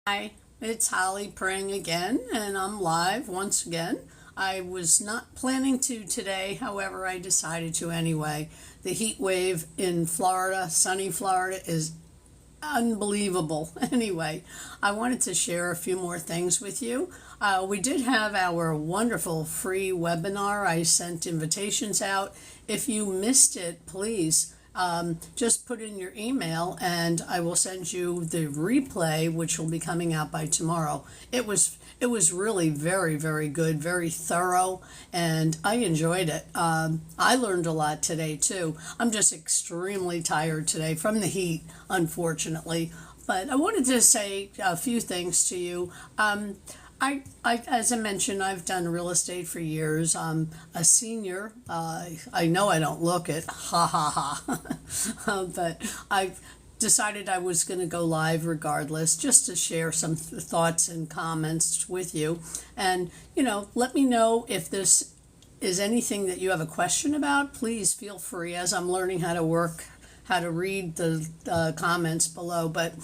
Hi, it's Holly Pring again, and I'm live once again. I was not planning to today, however, I decided to anyway. The heat wave in Florida, sunny Florida, is unbelievable. Anyway, I wanted to share a few more things with you. We did have our wonderful free webinar. I sent invitations out. If you missed it, please just put in your email and I will send you the replay, which will be coming out by tomorrow. It was really very, very good, very thorough, and I enjoyed it. I learned a lot today too. I'm just extremely tired today from the heat, unfortunately. But I wanted to say a few things to you. As I mentioned, I've done real estate for years. I'm a senior. I know I don't look it, ha ha ha. But I've decided I was going to go live regardless, just to share some thoughts and comments with you. And, let me know if this is anything that you have a question about. Please feel free as I'm learning how to read the comments below. But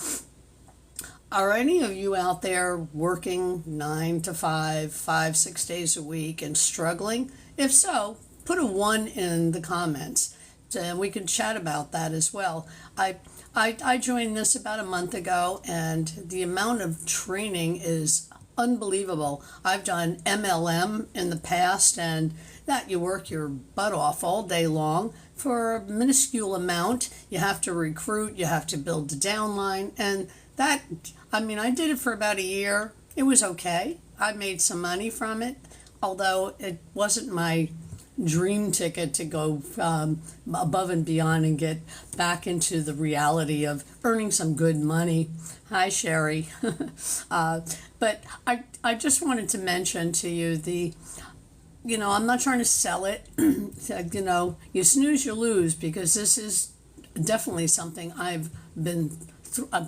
are any of you out there working 9 to 5, 5, 6 days a week and struggling? If so, put a 1 in the comments and we can chat about that as well. I joined this about a month ago, and the amount of training is unbelievable. I've done MLM in the past, and that you work your butt off all day long for a minuscule amount. You have to recruit, you have to build the downline, and I did it for about a year. It was okay. I made some money from it, although it wasn't my dream ticket to go above and beyond and get back into the reality of earning some good money. Hi, Sherry. But I just wanted to mention to you I'm not trying to sell it. You snooze, you lose, because this is definitely something I'm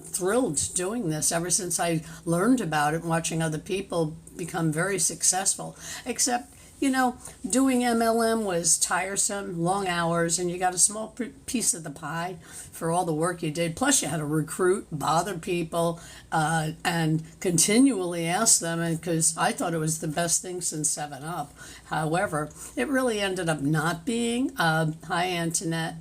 thrilled doing this ever since I learned about it, watching other people become very successful. Except, doing MLM was tiresome, long hours, and you got a small piece of the pie for all the work you did. Plus, you had to recruit, bother people, and continually ask them, because I thought it was the best thing since 7 Up. However, it really ended up not being. Hi, Antoinette.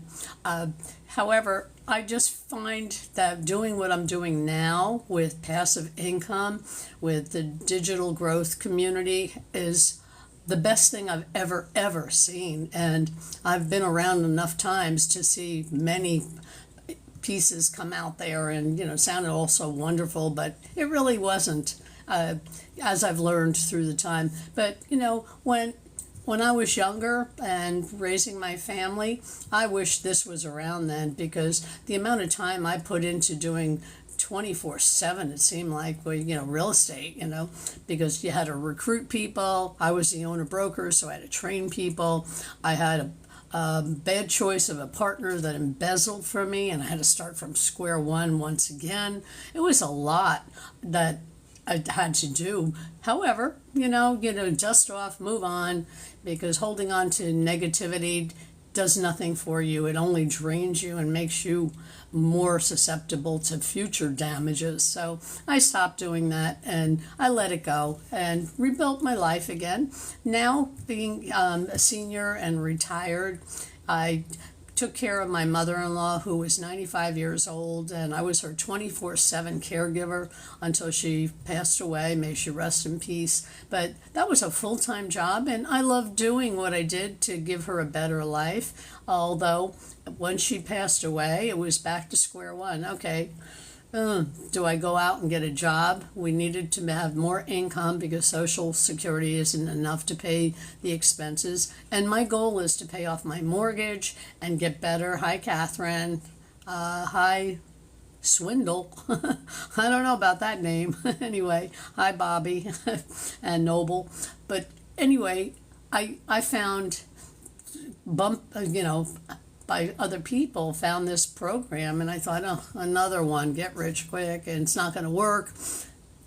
However, I just find that doing what I'm doing now with passive income, with the digital growth community, is the best thing I've ever seen. And I've been around enough times to see many pieces come out there, and, sounded all so wonderful, but it really wasn't, as I've learned through the time. But, when I was younger and raising my family, I wish this was around then, because the amount of time I put into doing 24/7, it seemed like, real estate, because you had to recruit people. I was the owner broker, so I had to train people. I had a bad choice of a partner that embezzled from me, and I had to start from square one once again. It was a lot that I had to do. However, dust off, move on, because holding on to negativity does nothing for you. It only drains you and makes you more susceptible to future damages. So I stopped doing that, and I let it go and rebuilt my life again. Now, being a senior and retired, I took care of my mother-in-law, who was 95 years old, and I was her 24/7 caregiver until she passed away. May she rest in peace. But that was a full-time job, and I loved doing what I did to give her a better life. Although when she passed away, it was back to square one. Okay, do I go out and get a job? We needed to have more income because Social Security isn't enough to pay the expenses. And my goal is to pay off my mortgage and get better. Hi, Catherine. Hi, Swindle. I don't know about that name. Anyway, hi, Bobby and Noble. But anyway, I found by other people, found this program, and I thought, oh, another one, get rich quick, and it's not going to work.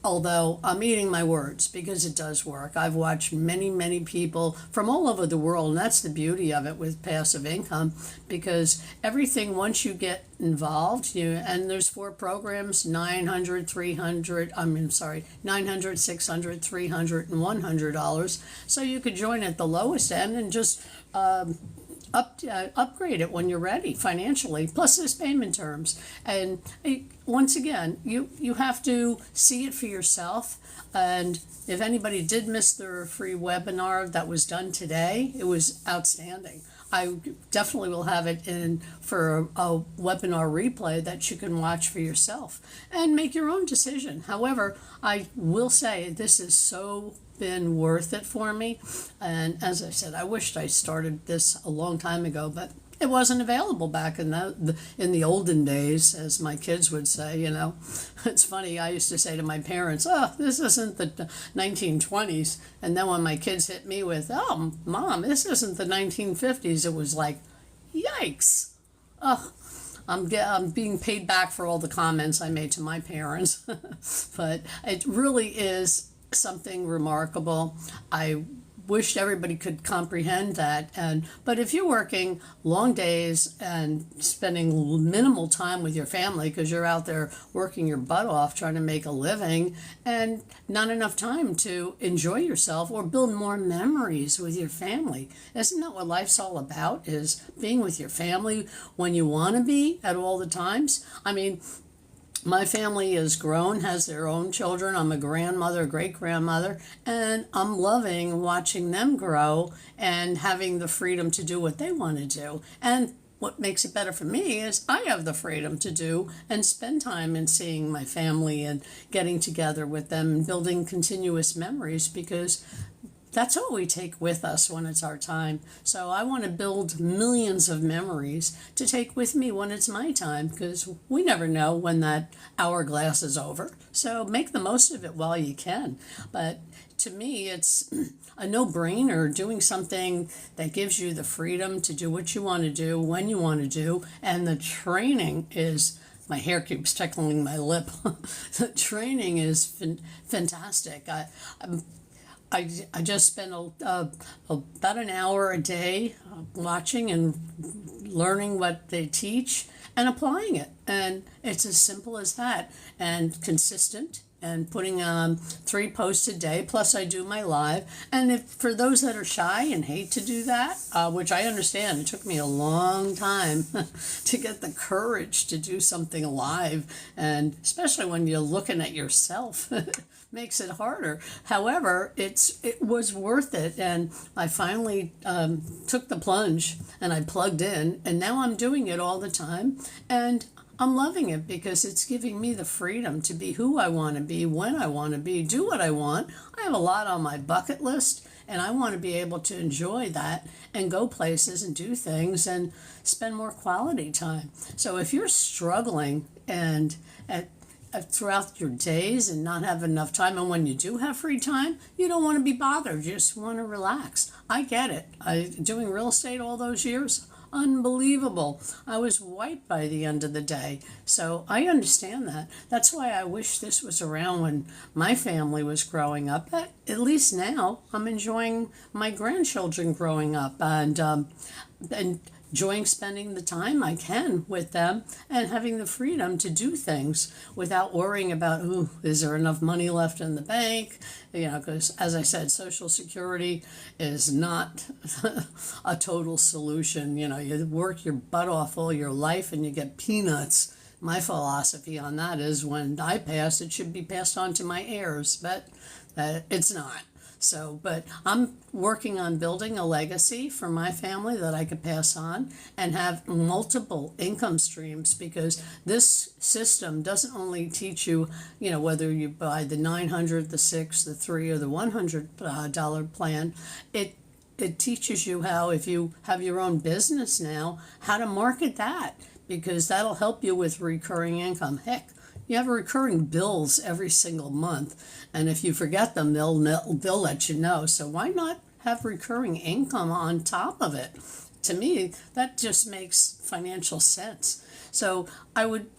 although I'm eating my words because it does work. I've watched many, many people from all over the world, and that's the beauty of it with passive income, because everything, once you get involved, and there's 4 programs, 900, 300, I mean, sorry, 900, 600, 300, and $100. So you could join at the lowest end and just upgrade it when you're ready financially. Plus, there's payment terms, and once again, you have to see it for yourself. And if anybody did miss their free webinar that was done today, it was outstanding. I definitely will have it in for a webinar replay that you can watch for yourself and make your own decision. However, I will say this has so been worth it for me. And as I said, I wished I started this a long time ago, but it wasn't available back in the olden days, as my kids would say. It's funny, I used to say to my parents, oh, this isn't the 1920s. And then when my kids hit me with, oh, Mom, this isn't the 1950s, it was like, yikes. Oh, I'm being paid back for all the comments I made to my parents. But it really is something remarkable. I wish everybody could comprehend that. But if you're working long days and spending minimal time with your family because you're out there working your butt off trying to make a living, and not enough time to enjoy yourself or build more memories with your family, isn't that what life's all about? Is being with your family when you want to be at all the times? I mean, my family is grown, has their own children. I'm a grandmother, great grandmother, and I'm loving watching them grow and having the freedom to do what they want to do. And what makes it better for me is I have the freedom to do and spend time in seeing my family and getting together with them and building continuous memories, because that's what we take with us when it's our time. So I want to build millions of memories to take with me when it's my time, because we never know when that hourglass is over. So make the most of it while you can. But to me, it's a no-brainer, doing something that gives you the freedom to do what you want to do when you want to do. And the training is, my hair keeps tickling my lip. The training is fantastic. I just spend about an hour a day watching and learning what they teach and applying it. And it's as simple as that, and consistent, and putting 3 posts a day, plus I do my live. And for those that are shy and hate to do that, which I understand, it took me a long time to get the courage to do something live, and especially when you're looking at yourself, makes it harder. However, it was worth it, and I finally took the plunge and I plugged in, and now I'm doing it all the time, and I'm loving it because it's giving me the freedom to be who I want to be, when I want to be, do what I want. I have a lot on my bucket list, and I want to be able to enjoy that and go places and do things and spend more quality time. So if you're struggling and throughout your days and not have enough time, and when you do have free time, you don't want to be bothered, you just want to relax. I get it. Doing real estate all those years, unbelievable. I was wiped by the end of the day. So I understand that. That's why I wish this was around when my family was growing up. But at least now I'm enjoying my grandchildren growing up, and enjoying spending the time I can with them and having the freedom to do things without worrying about, ooh, is there enough money left in the bank? Because as I said, Social Security is not a total solution. You work your butt off all your life and you get peanuts. My philosophy on that is, when I pass, it should be passed on to my heirs, but it's not. So, but I'm working on building a legacy for my family that I could pass on and have multiple income streams, because this system doesn't only teach you, whether you buy the 900, the 6, the 3, or the $100 plan. It teaches you how, if you have your own business now, how to market that, because that'll help you with recurring income. Heck, you have recurring bills every single month, and if you forget them, they'll let you know. So why not have recurring income on top of it? To me, that just makes financial sense. So I would,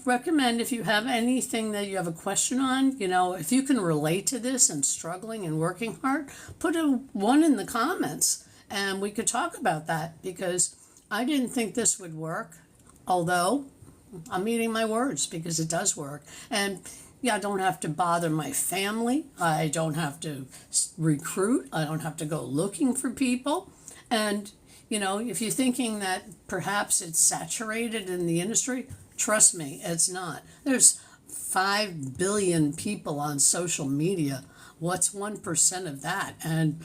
recommend if you have anything that you have a question on, if you can relate to this and struggling and working hard, put a one in the comments and we could talk about that because I didn't think this would work, although I'm eating my words because it does work. And yeah, I don't have to bother my family. I don't have to recruit. I don't have to go looking for people. And, if you're thinking that perhaps it's saturated in the industry, trust me, it's not. There's 5 billion people on social media. What's 1% of that? And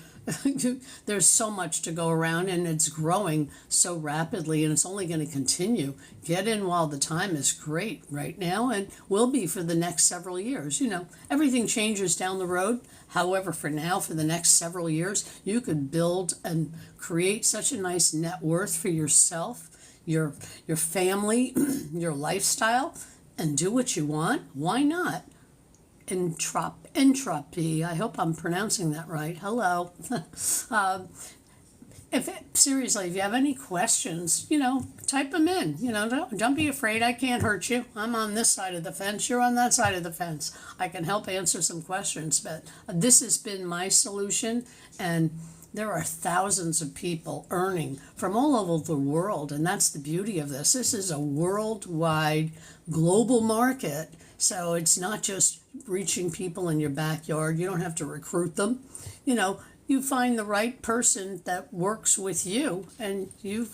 there's so much to go around and it's growing so rapidly and it's only going to continue. Get in while the time is great right now and will be for the next several years. Everything changes down the road. However, for now, for the next several years, you could build and create such a nice net worth for yourself, your family, your lifestyle, and do what you want. Why not? Entropy. I hope I'm pronouncing that right. Hello. Seriously, if you have any questions, type them in. Don't be afraid. I can't hurt you. I'm on this side of the fence. You're on that side of the fence. I can help answer some questions, but this has been my solution, and there are thousands of people earning from all over the world, and that's the beauty of this. This is a worldwide, global market, so it's not just reaching people in your backyard. You don't have to recruit them. You find the right person that works with you, and you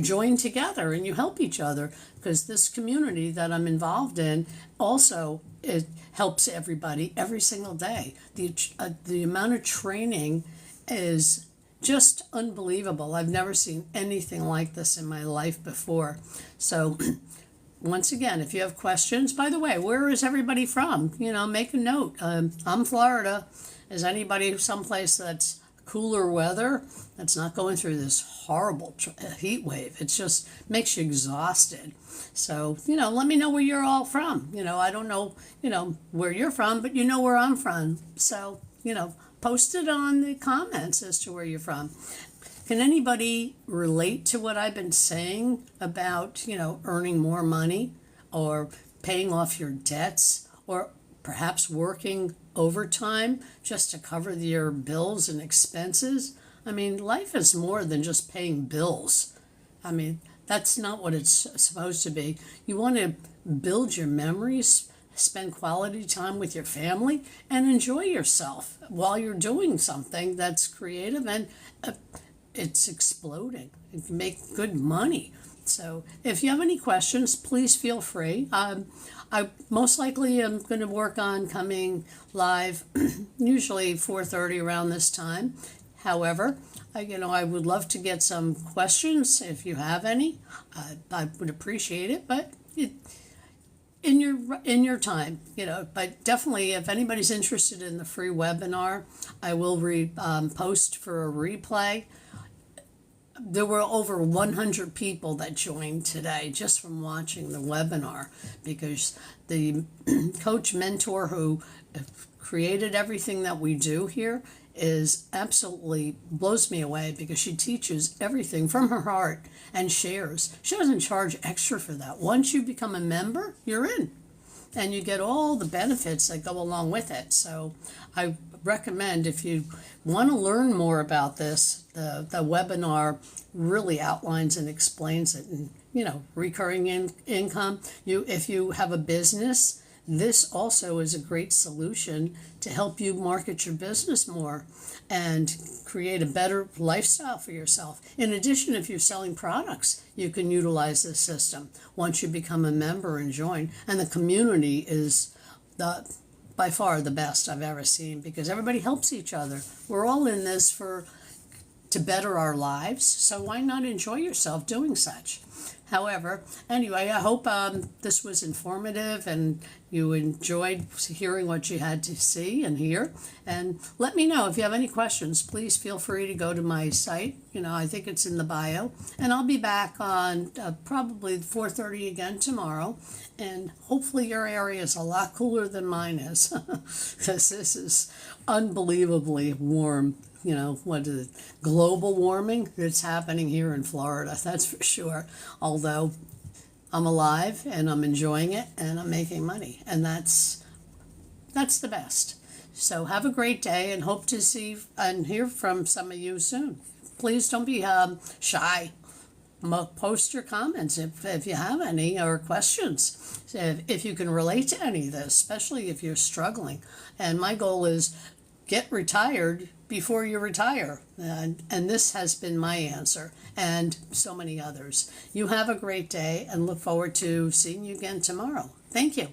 join together and you help each other, because this community that I'm involved in also, it helps everybody every single day. The amount of training is just unbelievable. I've never seen anything like this in my life before. So once again, if you have questions, by the way, where is everybody from? Make a note. I'm Florida. Is anybody someplace that's cooler weather, that's not going through this horrible heat wave? It just makes you exhausted. So, let me know where you're all from. I don't know, where you're from, but where I'm from. So, post it on the comments as to where you're from. Can anybody relate to what I've been saying about, earning more money or paying off your debts or perhaps working overtime just to cover your bills and expenses? I mean, life is more than just paying bills. I mean, that's not what it's supposed to be. You want to build your memories, spend quality time with your family, and enjoy yourself while you're doing something that's creative and it's exploding. You can make good money. So if you have any questions, please feel free. I most likely am going to work on coming live, usually 4:30 around this time. However, I would love to get some questions if you have any. I would appreciate it, but in your time, But definitely, if anybody's interested in the free webinar, I will post for a replay. There were over 100 people that joined today just from watching the webinar, because the coach mentor who created everything that we do here is absolutely blows me away, because she teaches everything from her heart and shares. She doesn't charge extra for that. Once you become a member, you're in, and you get all the benefits that go along with it. So I recommend, if you want to learn more about this, the webinar really outlines and explains it. And recurring income. If you have a business, this also is a great solution to help you market your business more and create a better lifestyle for yourself. In addition, if you're selling products, you can utilize this system once you become a member and join. And the community is by far the best I've ever seen, because everybody helps each other. We're all in this to better our lives, so why not enjoy yourself doing such? However, anyway, I hope this was informative and you enjoyed hearing what you had to see and hear. And let me know if you have any questions. Please feel free to go to my site. I think it's in the bio. And I'll be back on probably 4:30 again tomorrow. And hopefully your area is a lot cooler than mine is, because this is unbelievably warm. What is it? Global warming that's happening here in Florida, that's for sure. Although I'm alive and I'm enjoying it and I'm making money. And that's the best. So have a great day and hope to see and hear from some of you soon. Please don't be shy. Post your comments if you have any or questions. If you can relate to any of this, especially if you're struggling. And my goal is get retired before you retire. And this has been my answer and so many others. You have a great day and look forward to seeing you again tomorrow. Thank you.